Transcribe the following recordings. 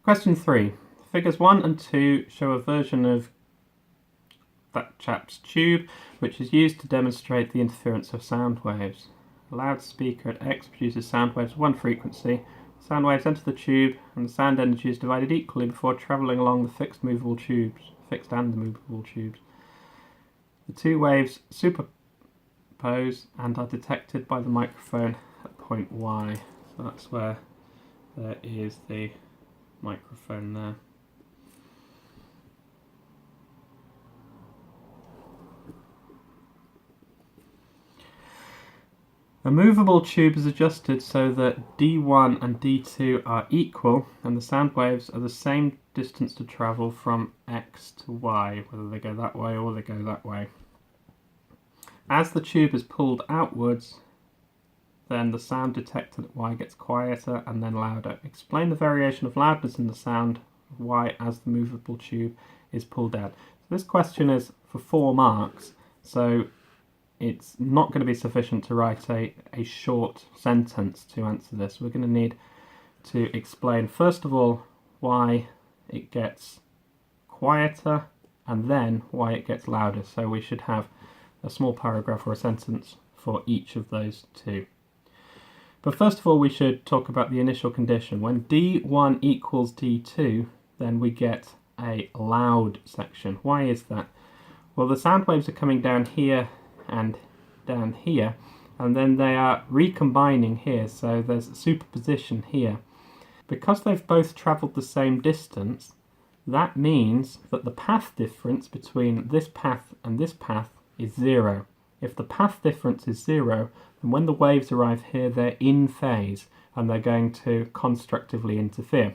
Question 3. Figures 1 and 2 show a version of that chap's tube which is used to demonstrate the interference of sound waves. A loudspeaker at X produces sound waves of one frequency. Sound waves enter the tube and the sound energy is divided equally before travelling along the fixed and movable tubes. The two waves superpose and are detected by the microphone at point Y. So that's where there is the microphone there. A movable tube is adjusted so that D1 and D2 are equal and the sound waves are the same distance to travel from X to Y, whether they go that way or they go that way. As the tube is pulled outwards, then the sound detected at Y gets quieter and then louder. Explain the variation of loudness in the sound of Y as the movable tube is pulled out. So this question is for 4 marks, so it's not going to be sufficient to write a short sentence to answer this. We're going to need to explain, first of all, why it gets quieter and then why it gets louder. So we should have a small paragraph or a sentence for each of those two. But first of all, we should talk about the initial condition. When D1 equals D2, then we get a loud section. Why is that? Well, the sound waves are coming down here and down here, and then they are recombining here, so there's a superposition here. Because they've both travelled the same distance, that means that the path difference between this path and this path is 0. If the path difference is 0, then when the waves arrive here, they're in phase and they're going to constructively interfere.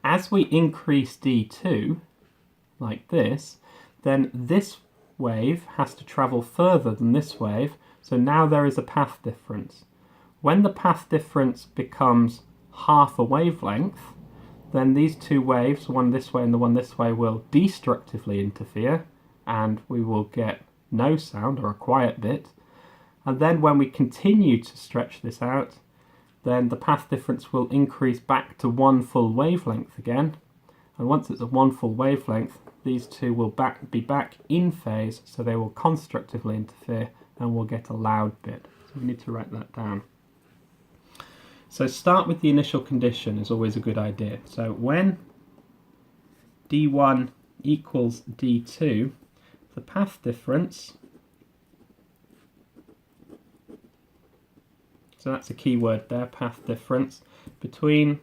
As we increase D2, like this, then this wave has to travel further than this wave, so now there is a path difference. When the path difference becomes half a wavelength, then these two waves, one this way and the one this way, will destructively interfere and we will get no sound or a quiet bit. And then when we continue to stretch this out, then the path difference will increase back to 1 full wavelength again, and once it's a 1 full wavelength, these two will be back in phase, so they will constructively interfere and we'll get a loud bit. So we need to write that down. So start with the initial condition is always a good idea. So when D1 equals D2, the path difference, so that's a key word there, path difference, between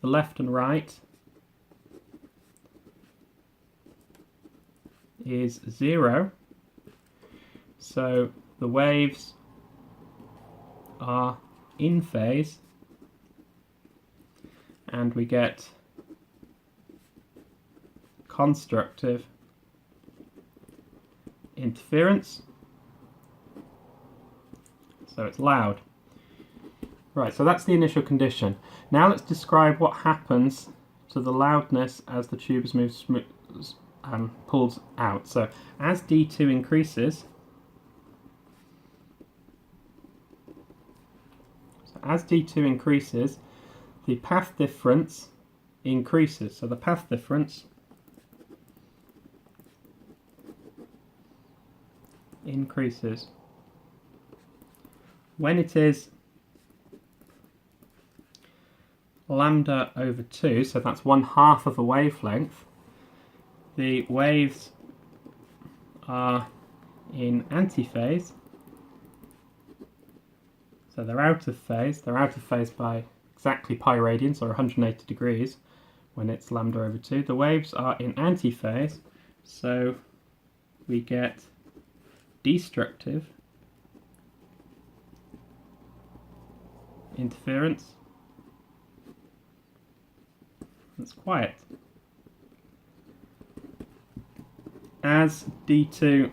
the left and right is 0, so the waves are in phase and we get constructive interference, so it's loud. Right, so that's the initial condition. Now let's describe what happens to the loudness as the tube is pulled out. So as D2 increases, the path difference increases. So the path difference increases. When it is lambda over 2, so that's 1/2 of a wavelength, the waves are in antiphase, so they're out of phase. They're out of phase by exactly pi radians, or 180 degrees, when it's lambda over 2. The waves are in antiphase, so we get destructive interference. It's quiet. As D2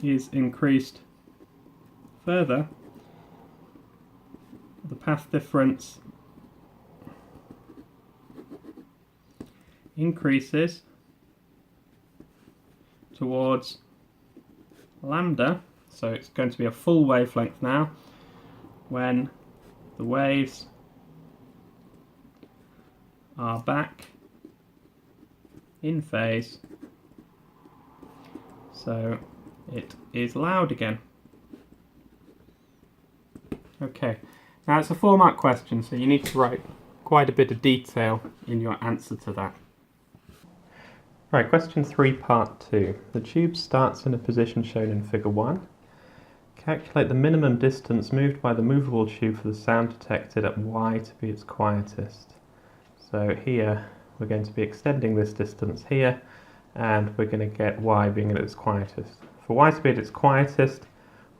is increased further, the path difference increases towards lambda, so it's going to be a full wavelength now when the waves are back in phase, so it is loud again. Okay, now it's a 4-mark question, so you need to write quite a bit of detail in your answer to that. Right, question 3, part 2. The tube starts in a position shown in figure 1. Calculate the minimum distance moved by the movable tube for the sound detected at y to be its quietest. So here we're going to be extending this distance here, and we're going to get y being at its quietest. For y to be at its quietest,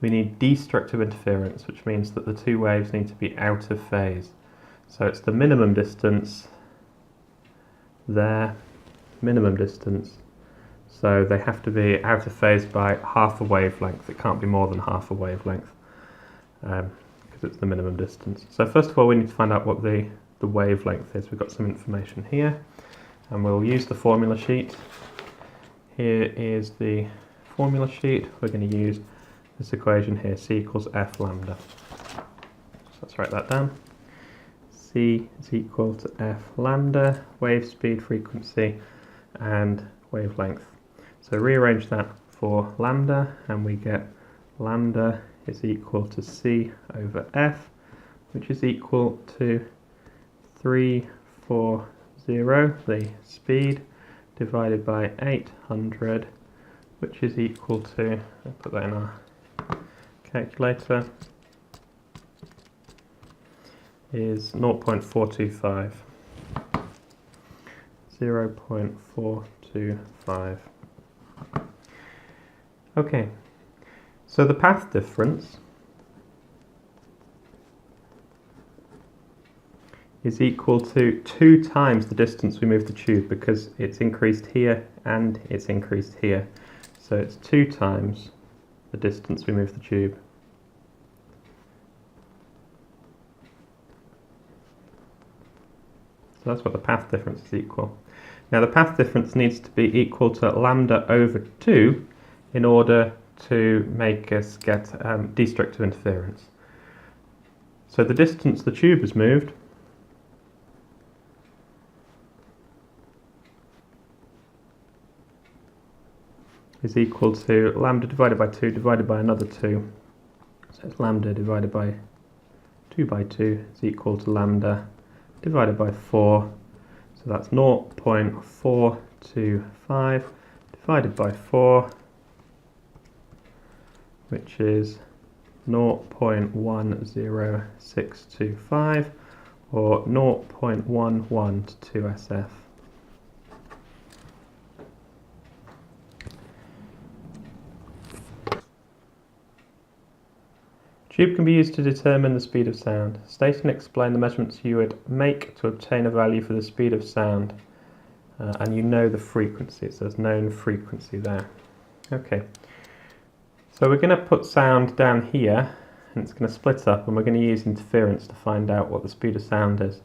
we need destructive interference, which means that the two waves need to be out of phase. So it's the minimum distance there, minimum distance. So they have to be out of phase by half a wavelength. It can't be more than half a wavelength because it's the minimum distance. So first of all, we need to find out what the wavelength is. We've got some information here, and we'll use the formula sheet. Here is the formula sheet. We're going to use this equation here, c equals f lambda. So let's write that down. C is equal to f lambda, wave speed, frequency, and wavelength. So rearrange that for lambda, and we get lambda is equal to c over f, which is equal to 340, the speed, divided by 800, which is equal to, I'll put that in our calculator, is 0.425. 0.425. Okay, so the path difference is equal to 2 times the distance we moved the tube, because it's increased here and it's increased here. So it's 2 times the distance we moved the tube. So that's what the path difference is equal. Now the path difference needs to be equal to lambda over 2 in order to make us get destructive interference. So the distance the tube has moved is equal to lambda divided by 2 divided by another 2. So it's lambda divided by 2 by 2 is equal to lambda divided by 4. So that's 0.425 divided by 4, which is 0.10625, or 0.11 to 2 SF. Tube can be used to determine the speed of sound. State and explain the measurements you would make to obtain a value for the speed of sound. And you know the frequency, it says known frequency there. Okay, so we're going to put sound down here, and it's going to split up, and we're going to use interference to find out what the speed of sound is.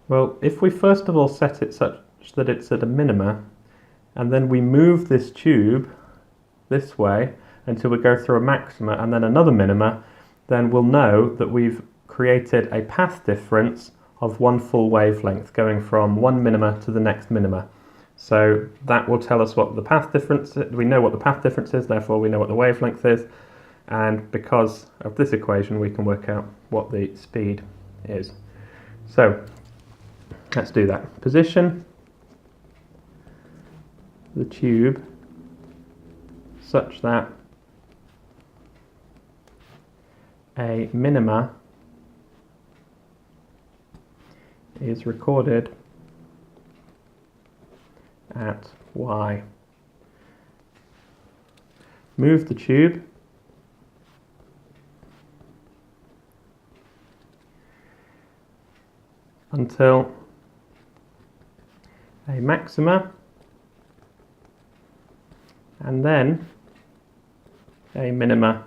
Well, if we first of all set it such that it's at a minima, and then we move this tube this way until we go through a maxima and then another minima, then we'll know that we've created a path difference of 1 full wavelength going from one minima to the next minima. So that will tell us what the path difference is. We know what the path difference is, therefore we know what the wavelength is, and because of this equation we can work out what the speed is. So let's do that. Position the tube such that a minima is recorded at y. Move the tube until a maxima, and then a minima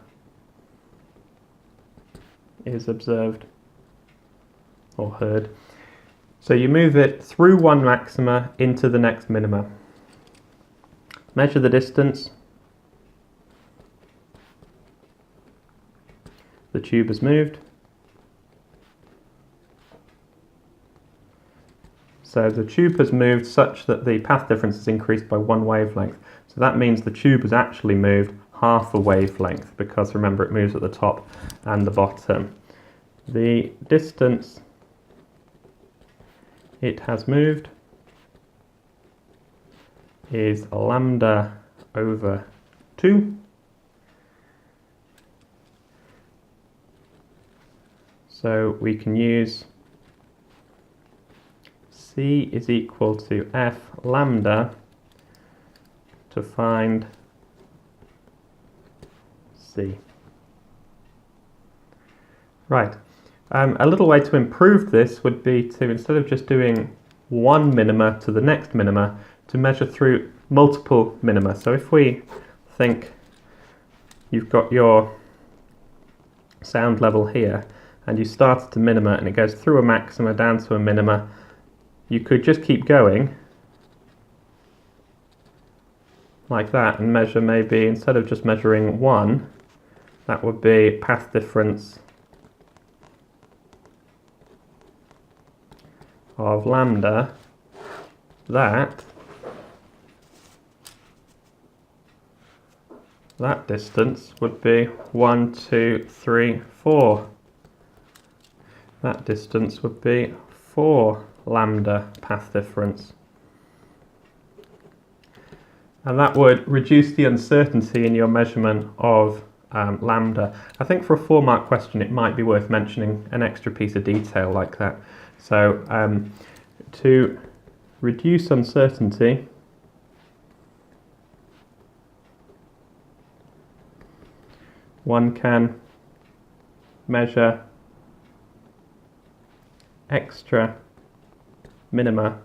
is observed or heard. So you move it through one maxima into the next minima. Measure the distance the tube has moved. So the tube has moved such that the path difference is increased by 1 wavelength. So that means the tube has actually moved half a wavelength, because remember, it moves at the top and the bottom. The distance it has moved is lambda over 2. So we can use C is equal to F lambda to find C. Right. A little way to improve this would be to, instead of just doing one minima to the next minima, to measure through multiple minima. So if we think you've got your sound level here, and you start at a minima and it goes through a maxima down to a minima, you could just keep going like that and measure, maybe instead of just measuring 1, that would be path difference of lambda, that distance would be 1, 2, 3, 4. That distance would be 4 lambda path difference. And that would reduce the uncertainty in your measurement of lambda. I think for a 4-mark question it might be worth mentioning an extra piece of detail like that. So to reduce uncertainty, one can measure extra minima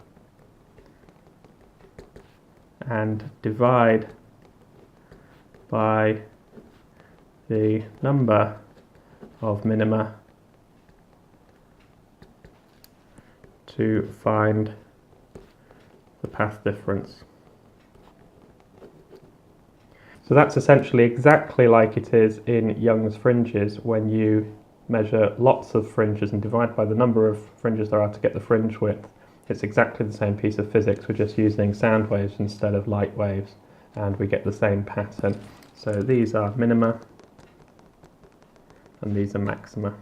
and divide by the number of minima to find the path difference. So that's essentially exactly like it is in Young's fringes, when you measure lots of fringes and divide by the number of fringes there are to get the fringe width. It's exactly the same piece of physics, we're just using sound waves instead of light waves, and we get the same pattern. So these are minima and these are maxima.